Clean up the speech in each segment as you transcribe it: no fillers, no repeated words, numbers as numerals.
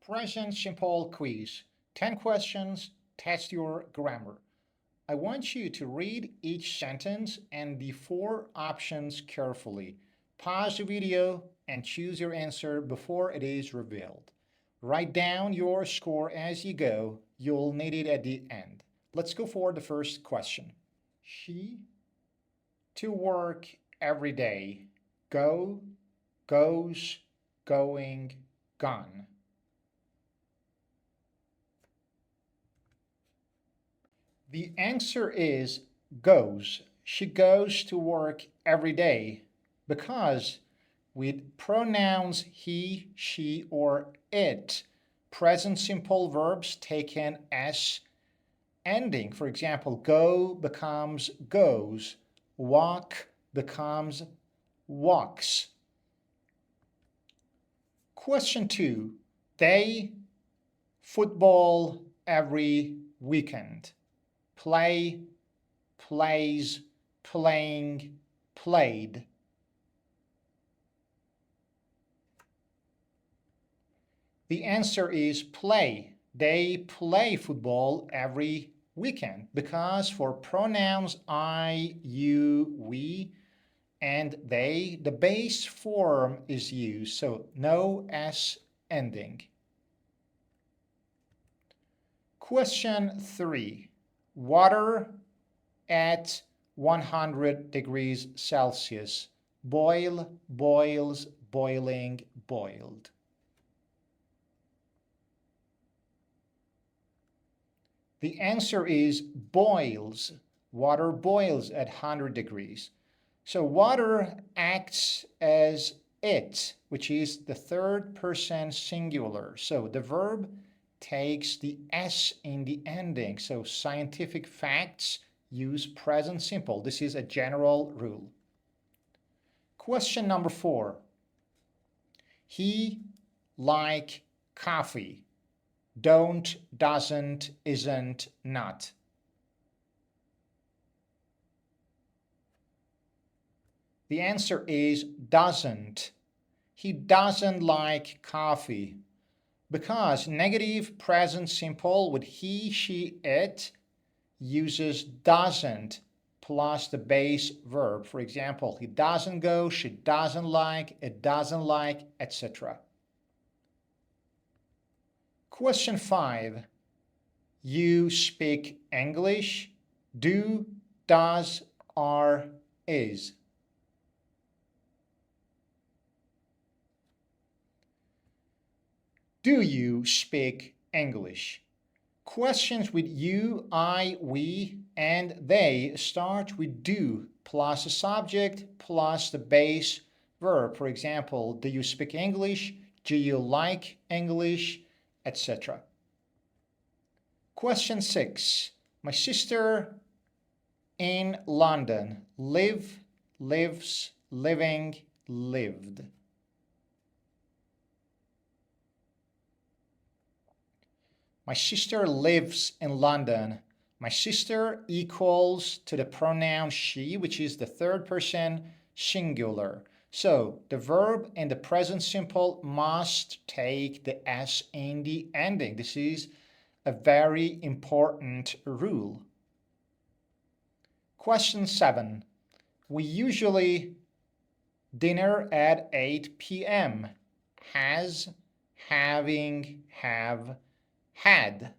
Present simple quiz. 10 questions, test your grammar. I want you to read each sentence and the four options carefully. Pause the video and choose your answer before it is revealed. Write down your score as you go. You'll need it at the end. Let's go for the first question. She to work every day. Go, goes, going, gone. The answer is goes. She goes to work every day because with pronouns he, she, or it, present simple verbs take an S ending. For example, go becomes goes, walk becomes walks. Question 2. They football every weekend. Play, plays, playing, played. The answer is play. They play football every weekend because for pronouns I, you, we, and they, the base form is used, so no S ending. Question 3. Water at 100 degrees Celsius. Boil, boils, boiling, boiled. The answer is boils. Water boils at 100 degrees. So water acts as it, which is the third person singular. So the verb takes the S in the ending. So scientific facts use present simple. This is a general rule. Question number 4. He like coffee. Don't, doesn't, isn't, not. The answer is doesn't. He doesn't like coffee because negative present simple with he, she, it uses doesn't plus the base verb. For example, he doesn't go, she doesn't like, it doesn't like, etc. Question 5. You speak English? Do, does, are, is. Do you speak English? Questions with you, I, we, and they start with do plus a subject plus the base verb. For example, do you speak English? Do you like English? Etc. Question 6. My sister in London. Live, lives, living, lived. My sister lives in London. My sister equals to the pronoun she, which is the third person singular. So the verb in the present simple must take the S in the ending. This is a very important rule. Question 7. We usually dinner at 8 p.m. Has, having, have, had.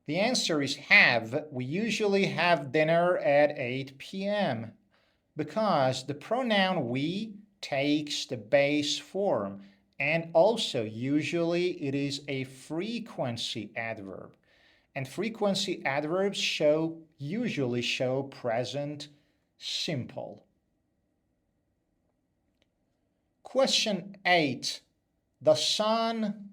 The answer is have. We usually have dinner at 8 p.m. because the pronoun we takes the base form, and also usually it is a frequency adverb. And frequency adverbs usually show present simple. Question 8. The sun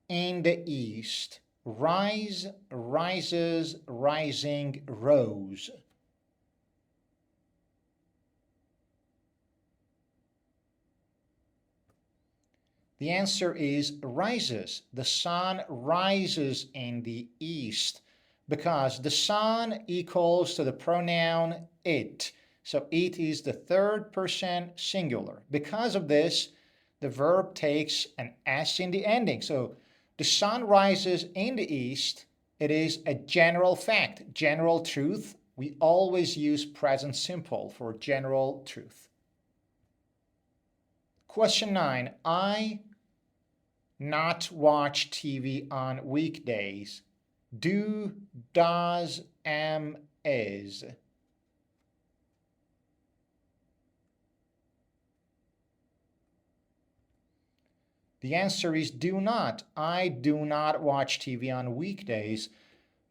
in the east. Rise, rises, rising, rose. The answer is rises. The sun rises in the east because the sun equals to the pronoun it. So it is the third person singular. Because of this, the verb takes an S in the ending. So the sun rises in the east. It is a general fact, general truth. We always use present simple for general truth. Question 9. I not watch TV on weekdays. Do, does, am, is. The answer is do not. I do not watch TV on weekdays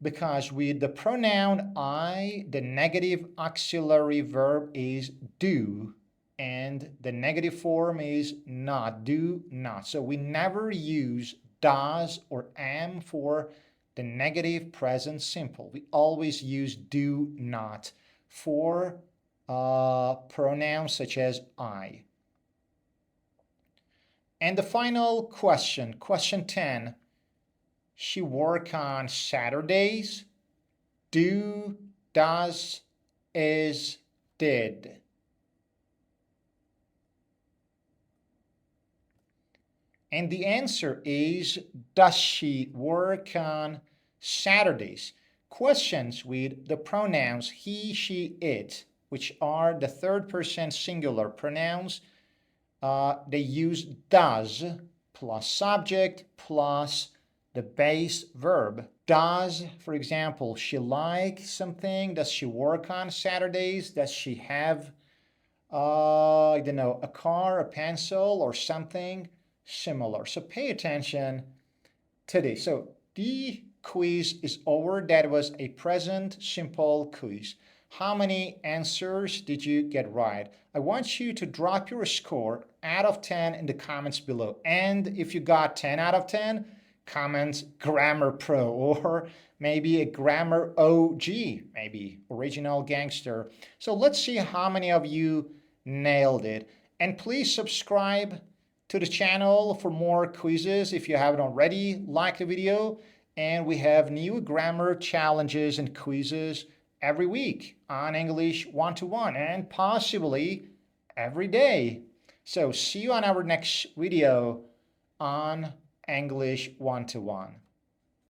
because with the pronoun I, the negative auxiliary verb is do, and the negative form is not, do not. So we never use does or am for the negative present simple. We always use do not for pronouns such as I. And the final question, question 10. She work on Saturdays? Do, does, is, did. And the answer is, does she work on Saturdays? Questions with the pronouns he, she, it, which are the third person singular pronouns, they use does plus subject plus the base verb. Does, for example, she like something? Does she work on Saturdays? Does she have, I don't know, a car, a pencil, or something similar? So pay attention to this. So the quiz is over. That was a present simple quiz. How many answers did you get right? I want you to drop your score out of 10 in the comments below. And if you got 10 out of 10, comment Grammar Pro or maybe a Grammar OG, maybe Original Gangster. So let's see how many of you nailed it. And please subscribe to the channel for more quizzes if you haven't already. Like the video, and we have new grammar challenges and quizzes every week on English 1-to-1 and possibly every day. So see you on our next video on English 1-to-1.